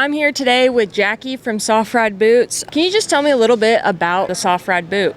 I'm here today with Jackie from Soft Ride Boots. Can you just tell me a little bit about the Soft Ride boot?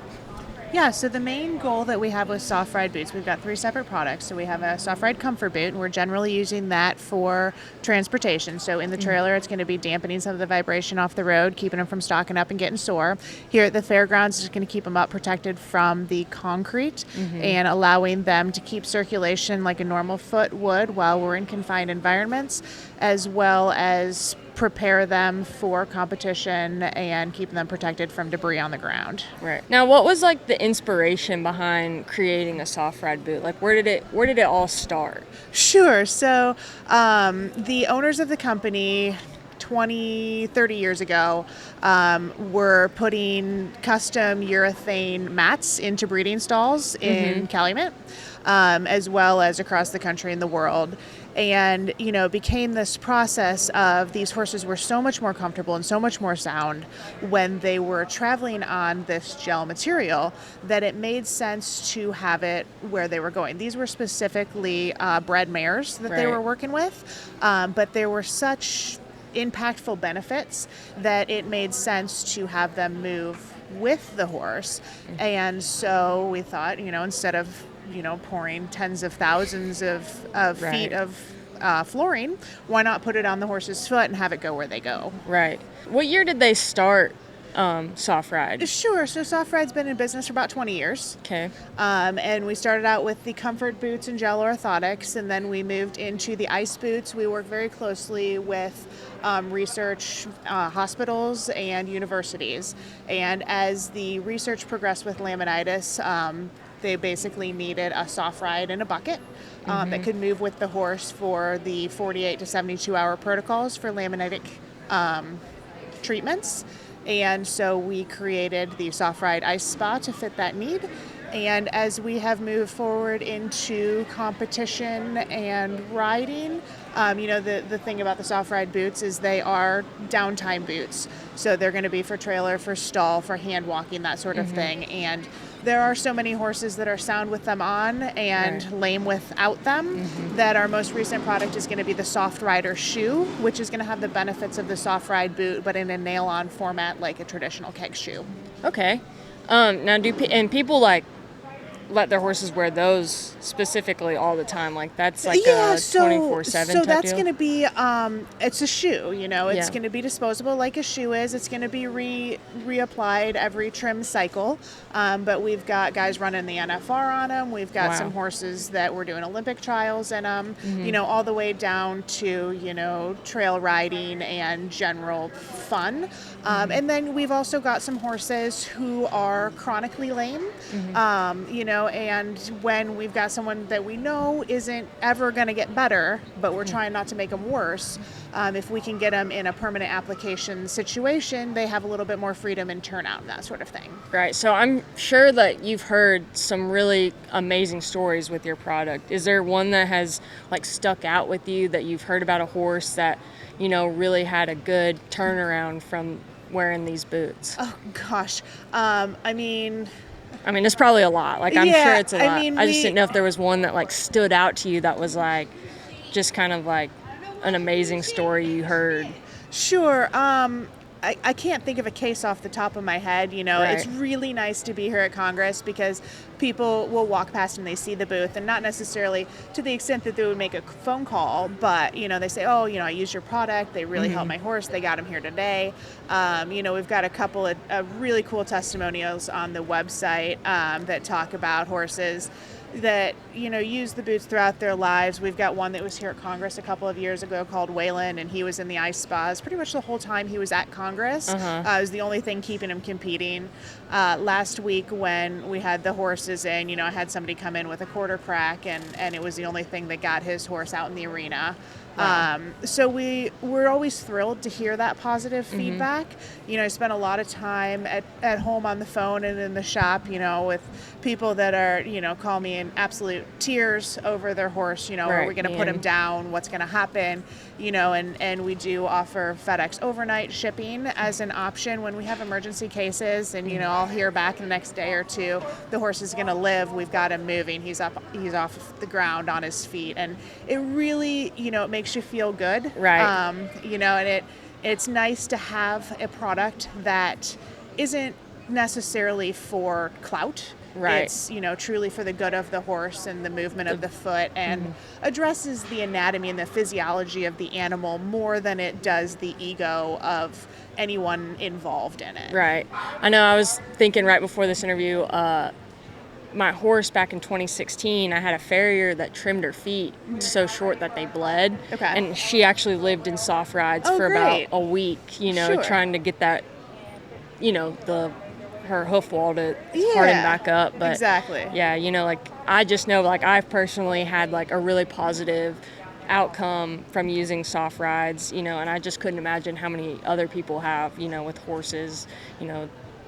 Yeah, so the main goal that we have with Soft Ride boots, we've got 3 separate products. So we have a Soft Ride Comfort boot, and we're generally using that for transportation. So in the trailer, it's going to be dampening some of the vibration off the road, keeping them from stocking up and getting sore. Here at the fairgrounds, it's going to keep them up protected from the concrete and allowing them to keep circulation like a normal foot would while we're in confined environments, as well as prepare them for competition and keep them protected from debris on the ground. Right. Now, what was like the inspiration behind creating a Soft Ride boot? Like, where did it all start? Sure. So the owners of the company 20, 30 years ago were putting custom urethane mats into breeding stalls in Calumet, as well as across the country and the world. And, it became this process of these horses were so much more comfortable and so much more sound when they were traveling on this gel material that it made sense to have it where they were going. These were specifically bred mares that they were working with, but there were such impactful benefits that it made sense to have them move with the horse. And so we thought, instead of pouring tens of thousands of feet of flooring, why not put it on the horse's foot and have it go where they go? Right. What year did they start Soft Ride? Sure. So Soft Ride's been in business for about 20 years. Okay. And we started out with the comfort boots and gel orthotics, and then we moved into the ice boots. We work very closely with research hospitals and universities. And as the research progressed with laminitis, they basically needed a soft ride in a bucket that could move with the horse for the 48 to 72 hour protocols for laminitic treatments. And so we created the Soft Ride Ice Spa to fit that need. And as we have moved forward into competition and riding, the thing about the Soft Ride boots is they are downtime boots. So they're going to be for trailer, for stall, for hand walking, that sort of thing. And there are so many horses that are sound with them on and lame without them that our most recent product is going to be the Soft Rider shoe, which is going to have the benefits of the Soft Ride boot, but in a nail-on format like a traditional keg shoe. Okay. Now, people like let their horses wear those specifically all the time? Like that's like a 24/7 so type that's deal? going to be it's a shoe, it's going to be disposable like a shoe is. It's going to be reapplied every trim cycle, but we've got guys running the NFR on them. We've got some horses that we're doing Olympic trials in them, all the way down to trail riding and general fun. And then we've also got some horses who are chronically lame, and when we've got someone that we know isn't ever going to get better, but we're trying not to make them worse, if we can get them in a permanent application situation, they have a little bit more freedom in turnout and that sort of thing. Right. So I'm sure that you've heard some really amazing stories with your product. Is there one that has like stuck out with you that you've heard about a horse that, really had a good turnaround from wearing these boots? Oh, gosh. It's probably a lot. Like, I'm sure it's a lot. I just didn't know if there was one that, like, stood out to you that was, like, just kind of, like, an amazing story you heard. Sure. I can't think of a case off the top of my head. It's really nice to be here at Congress because people will walk past and they see the booth, and not necessarily to the extent that they would make a phone call, but, they say, oh, I use your product. They really helped my horse. They got him here today. We've got a couple of really cool testimonials on the website that talk about horses that, use the boots throughout their lives. We've got one that was here at Congress a couple of years ago called Waylon, and he was in the ice spas pretty much the whole time he was at Congress. It was the only thing keeping him competing. Last week when we had the horses in, I had somebody come in with a quarter crack, and it was the only thing that got his horse out in the arena. Wow. So we're always thrilled to hear that positive feedback. I spent a lot of time at home on the phone and in the shop, with people that are, call me in absolute tears over their horse. Are we going to put him down? What's going to happen? And we do offer FedEx overnight shipping as an option when we have emergency cases, and I'll hear back in the next day or two the horse is going to live. We've got him moving. He's off the ground on his feet, and it really it makes you feel good, right? And It's nice to have a product that isn't necessarily for clout. Right. It's, truly for the good of the horse and the movement of the foot, and addresses the anatomy and the physiology of the animal more than it does the ego of anyone involved in it. Right. I know I was thinking right before this interview, my horse back in 2016, I had a farrier that trimmed her feet so short that they bled. Okay. And she actually lived in soft rides for great. about a week, Sure. trying to get that, her hoof wall to harden back up. But exactly. yeah, I just know, I've personally had a really positive outcome from using soft rides, and I just couldn't imagine how many other people have, with horses,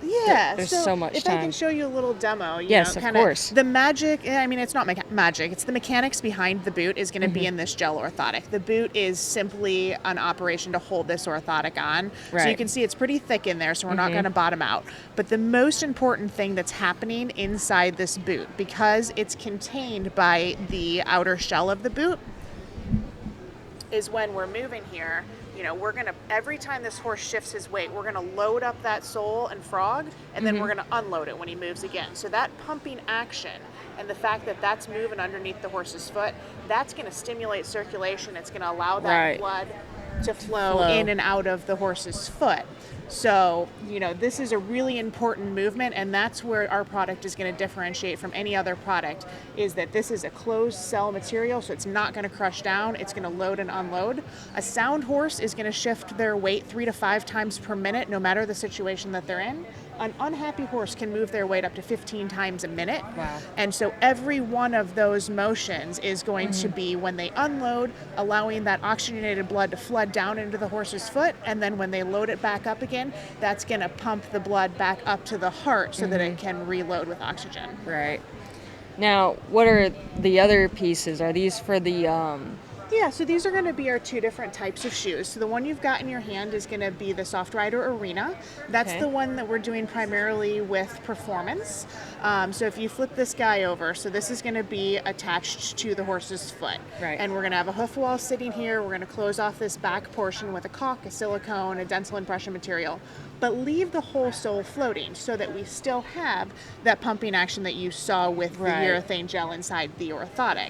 Yeah, there's so much if time. I can show you a little demo, Yes, of course. The magic, I mean, it's not magic, it's the mechanics behind the boot is going to be in this gel orthotic. The boot is simply an operation to hold this orthotic on. Right. So you can see it's pretty thick in there, so we're not going to bottom out. But the most important thing that's happening inside this boot, because it's contained by the outer shell of the boot, is when we're moving here, we're going to, every time this horse shifts his weight, we're going to load up that sole and frog, and then we're going to unload it when he moves again. So that pumping action and the fact that that's moving underneath the horse's foot, that's going to stimulate circulation. It's going to allow that blood to flow in and out of the horse's foot. So, this is a really important movement, and that's where our product is going to differentiate from any other product, is that this is a closed cell material, so it's not going to crush down, it's going to load and unload. A sound horse is going to shift their weight 3 to 5 times per minute, no matter the situation that they're in. An unhappy horse can move their weight up to 15 times a minute. Wow. And so every one of those motions is going to be when they unload, allowing that oxygenated blood to flood down into the horse's foot, and then when they load it back up again, that's going to pump the blood back up to the heart so that it can reload with oxygen. Right. Now, what are the other pieces? Are these for the Yeah, so these are going to be our 2 different types of shoes. So the one you've got in your hand is going to be the Soft Rider Arena. That's the one that we're doing primarily with performance. So if you flip this guy over, so this is going to be attached to the horse's foot. Right. And we're going to have a hoof wall sitting here. We're going to close off this back portion with a caulk, a silicone, a dental impression material, but leave the whole sole floating so that we still have that pumping action that you saw with the urethane gel inside the orthotic.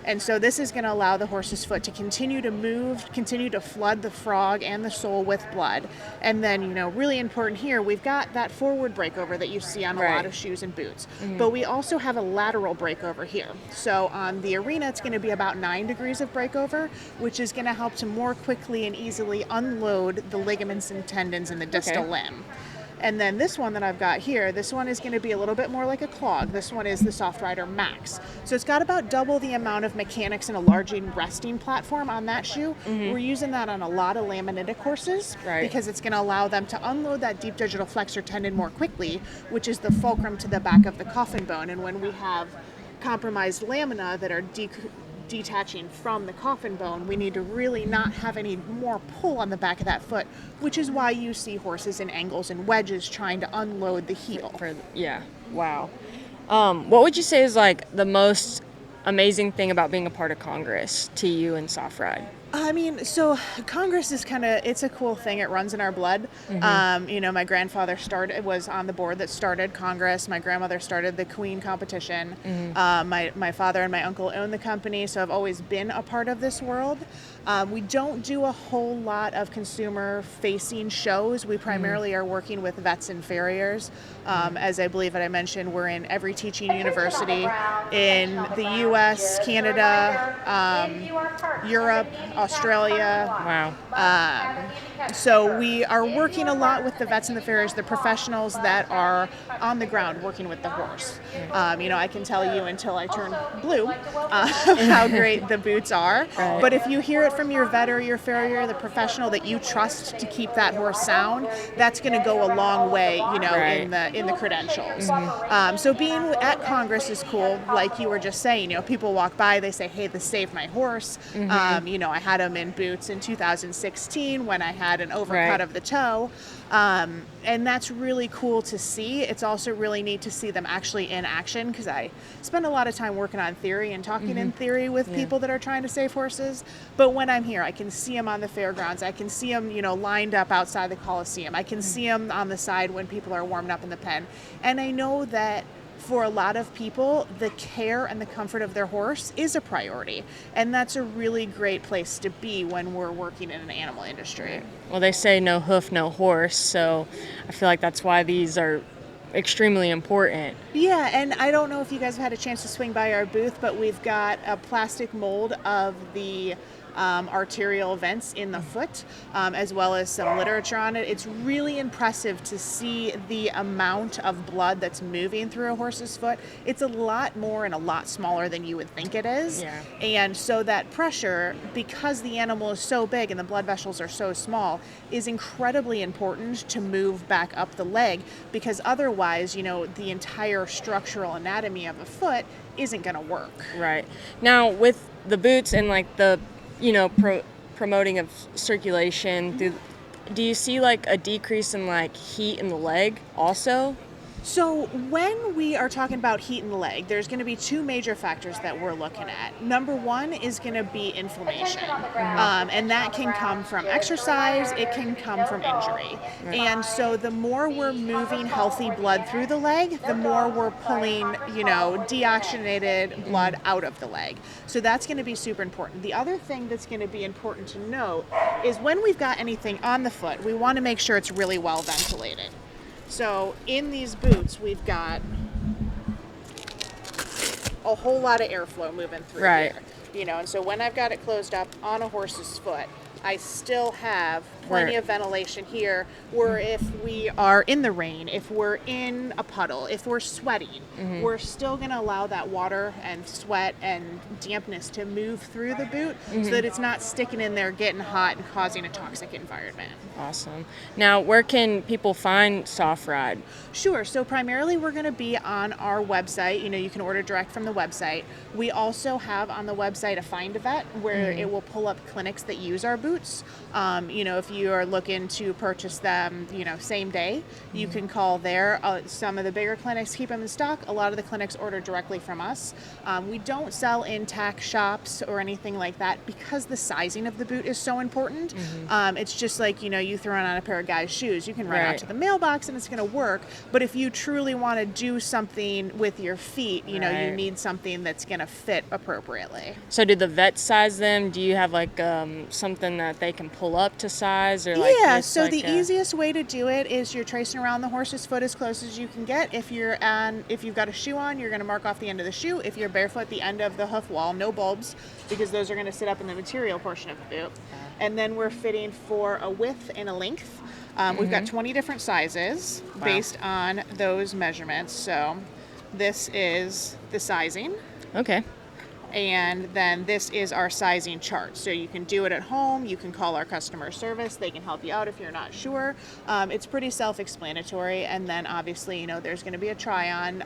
And so this is going to allow the horse's foot to continue to move, continue to flood the frog and the sole with blood. And then, really important here, we've got that forward breakover that you see on a lot of shoes and boots. But we also have a lateral breakover here. So on the Arena, it's going to be about 9 degrees of breakover, which is going to help to more quickly and easily unload the ligaments and tendons in the distal limb. And then this one that I've got here, this one is going to be a little bit more like a clog. This one is the Soft Rider Max. So it's got about double the amount of mechanics and a large resting platform on that shoe. We're using that on a lot of laminitic horses because it's going to allow them to unload that deep digital flexor tendon more quickly, which is the fulcrum to the back of the coffin bone. And when we have compromised lamina that are detaching from the coffin bone, we need to really not have any more pull on the back of that foot, which is why you see horses in angles and wedges trying to unload the heel. Wow. What would you say is the most amazing thing about being a part of Congress to you and Soft Ride? I mean, so Congress is it's a cool thing. It runs in our blood. My grandfather was on the board that started Congress. My grandmother started the Queen competition. My father and my uncle own the company, so I've always been a part of this world. We don't do a whole lot of consumer-facing shows. We primarily are working with vets and farriers. As I believe that I mentioned, we're in every teaching university in the U.S., Canada, Europe, Australia. Wow. So we are working a lot with the vets and the farriers, the professionals that are on the ground working with the horse. I can tell you until I turn blue how great the boots are. Right. But if you hear it from your vet or your farrier, the professional that you trust to keep that horse sound, that's going to go a long way, in the credentials. So being at Congress is cool. Like you were just saying, people walk by, they say, "Hey, this saved my horse." I had them in boots in 2016 when I had an overcut of the toe. And that's really cool to see. It's also really neat to see them actually in action, because I spend a lot of time working on theory and talking in theory with people that are trying to save horses. But when I'm here, I can see them on the fairgrounds. I can see them, lined up outside the Coliseum. I can see them on the side when people are warmed up in the pen. And I know that for a lot of people, the care and the comfort of their horse is a priority. And that's a really great place to be when we're working in an animal industry. Well, they say no hoof, no horse, so I feel like that's why these are extremely important. Yeah, and I don't know if you guys have had a chance to swing by our booth, but we've got a plastic mold of the arterial vents in the foot, as well as some literature on it. It's really impressive to see the amount of blood that's moving through a horse's foot. It's a lot more and a lot smaller than you would think it is. Yeah. And so that pressure, because the animal is so big and the blood vessels are so small, is incredibly important to move back up the leg, because otherwise, the entire structural anatomy of a foot isn't going to work. Right. Now, with the boots and like the promoting of circulation do you see like a decrease in like heat in the leg also? So when we are talking about heat in the leg, there's going to be two major factors that we're looking at. Number one is going to be inflammation, and that can come from exercise, it can come from injury. And so the more we're moving healthy blood through the leg, the more we're pulling, deoxygenated blood out of the leg. So that's going to be super important. The other thing that's going to be important to note is when we've got anything on the foot, we want to make sure it's really well ventilated. So in these boots, we've got a whole lot of airflow moving through here. And so when I've got it closed up on a horse's foot, I still have plenty of ventilation here, where if we are in the rain, if we're in a puddle, if we're sweating, we're still going to allow that water and sweat and dampness to move through the boot so that it's not sticking in there, getting hot, and causing a toxic environment. Awesome. Now, where can people find Soft Ride? Sure. So primarily we're going to be on our website. You can order direct from the website. We also have on the website a Find a Vet, where it will pull up clinics that use our boots. If you are looking to purchase them, same day, you can call there. Some of the bigger clinics keep them in stock. A lot of the clinics order directly from us. We don't sell in tack shops or anything like that, because the sizing of the boot is so important. It's just like, you throwing on a pair of guys' shoes. You can run out to the mailbox and it's going to work. But if you truly want to do something with your feet, you need something that's going to fit appropriately. So do the vets size them? Do you have like something that they can pull up to size? Or like so the easiest way to do it is you're tracing around the horse's foot as close as you can get. If you've got a shoe on, you're going to mark off the end of the shoe. If you're barefoot, the end of the hoof wall, no bulbs, because those are going to sit up in the material portion of the boot. And then we're fitting for a width and a length. We've got 20 different sizes based on those measurements. So this is the sizing. Okay. And then this is our sizing chart. So you can do it at home. You can call our customer service. They can help you out if you're not sure. It's pretty self-explanatory. And then obviously, there's going to be a try-on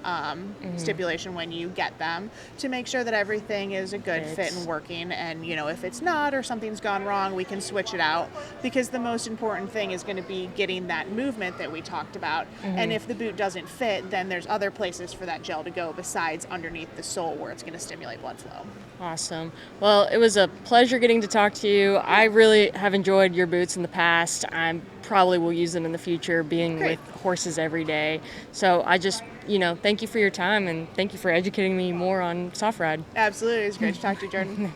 stipulation when you get them to make sure that everything is a good fit and working. And, if it's not or something's gone wrong, we can switch it out, because the most important thing is going to be getting that movement that we talked about. And if the boot doesn't fit, then there's other places for that gel to go besides underneath the sole, where it's going to stimulate blood flow. Awesome. Well, it was a pleasure getting to talk to you. I really have enjoyed your boots in the past. I probably will use them in the future, being with horses every day. So I just, thank you for your time, and thank you for educating me more on Soft Ride. Absolutely. It was great to talk to you, Jordan.